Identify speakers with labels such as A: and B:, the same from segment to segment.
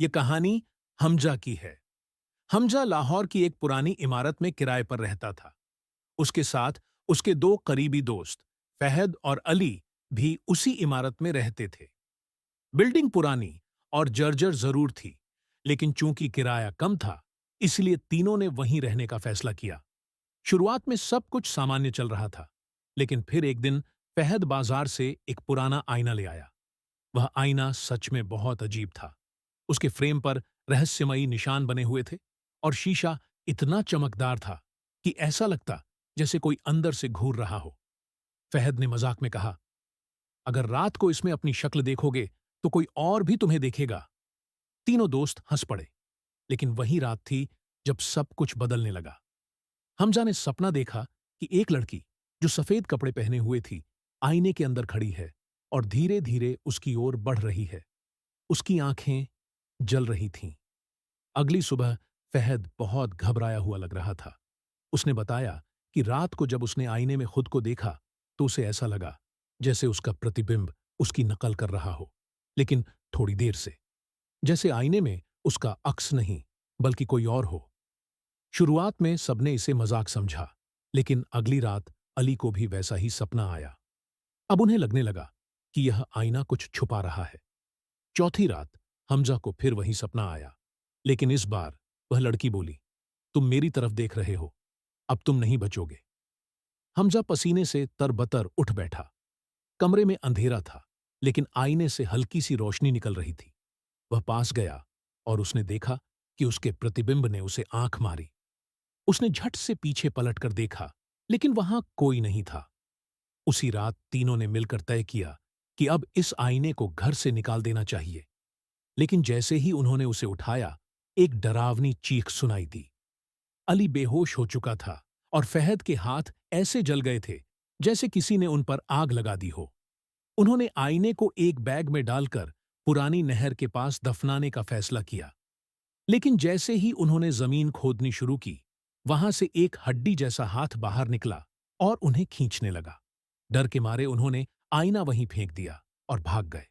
A: ये कहानी हमजा की है। हमजा लाहौर की एक पुरानी इमारत में किराए पर रहता था। उसके साथ उसके दो करीबी दोस्त फहद और अली भी उसी इमारत में रहते थे। बिल्डिंग पुरानी और जर्जर जरूर थी, लेकिन चूंकि किराया कम था, इसलिए तीनों ने वहीं रहने का फैसला किया। शुरुआत में सब कुछ सामान्य चल रहा था, लेकिन फिर एक दिन फहद बाजार से एक पुराना आईना ले आया। वह आईना सच में बहुत अजीब था। उसके फ्रेम पर रहस्यमयी निशान बने हुए थे और शीशा इतना चमकदार था कि ऐसा लगता जैसे कोई अंदर से घूर रहा हो। फहद ने मजाक में कहा, अगर रात को इसमें अपनी शक्ल देखोगे तो कोई और भी तुम्हें देखेगा। तीनों दोस्त हंस पड़े। लेकिन वही रात थी जब सब कुछ बदलने लगा। हमजा ने सपना देखा कि एक लड़की जो सफेद कपड़े पहने हुए थी, आईने के अंदर खड़ी है और धीरे धीरे उसकी ओर बढ़ रही है। उसकी आंखें जल रही थीं। अगली सुबह फहद बहुत घबराया हुआ लग रहा था। उसने बताया कि रात को जब उसने आईने में खुद को देखा तो उसे ऐसा लगा जैसे उसका प्रतिबिंब उसकी नकल कर रहा हो, लेकिन थोड़ी देर से, जैसे आईने में उसका अक्स नहीं बल्कि कोई और हो। शुरुआत में सबने इसे मजाक समझा, लेकिन अगली रात अली को भी वैसा ही सपना आया। अब उन्हें लगने लगा कि यह आईना कुछ छुपा रहा है। चौथी रात हमजा को फिर वही सपना आया, लेकिन इस बार वह लड़की बोली, तुम मेरी तरफ देख रहे हो, अब तुम नहीं बचोगे। हमजा पसीने से तरबतर उठ बैठा। कमरे में अंधेरा था, लेकिन आईने से हल्की सी रोशनी निकल रही थी। वह पास गया और उसने देखा कि उसके प्रतिबिंब ने उसे आंख मारी। उसने झट से पीछे पलटकर देखा, लेकिन वहां कोई नहीं था। उसी रात तीनों ने मिलकर तय किया कि अब इस आईने को घर से निकाल देना चाहिए। लेकिन जैसे ही उन्होंने उसे उठाया, एक डरावनी चीख सुनाई दी। अली बेहोश हो चुका था और फहद के हाथ ऐसे जल गए थे जैसे किसी ने उन पर आग लगा दी हो। उन्होंने आईने को एक बैग में डालकर पुरानी नहर के पास दफनाने का फैसला किया। लेकिन जैसे ही उन्होंने जमीन खोदनी शुरू की, वहां से एक हड्डी जैसा हाथ बाहर निकला और उन्हें खींचने लगा। डर के मारे उन्होंने आईना वहीं फेंक दिया और भाग गए।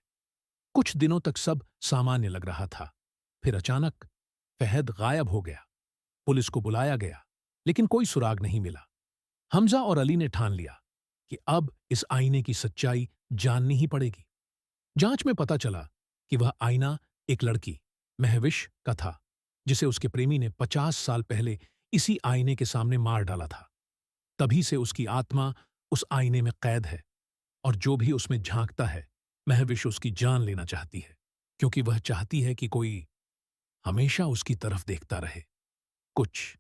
A: कुछ दिनों तक सब सामान्य लग रहा था। फिर अचानक फहद गायब हो गया। पुलिस को बुलाया गया, लेकिन कोई सुराग नहीं मिला। हमजा और अली ने ठान लिया कि अब इस आईने की सच्चाई जाननी ही पड़ेगी। जांच में पता चला कि वह आईना एक लड़की, महविश का था, जिसे उसके प्रेमी ने 50 साल पहले इसी आईने के सामने मार डाला था। तभी से उसकी आत्मा उस आईने में कैद है और जो भी उसमें झांकता है, महविश उसकी जान लेना चाहती है, क्योंकि वह चाहती है कि कोई हमेशा उसकी तरफ देखता रहे। कुछ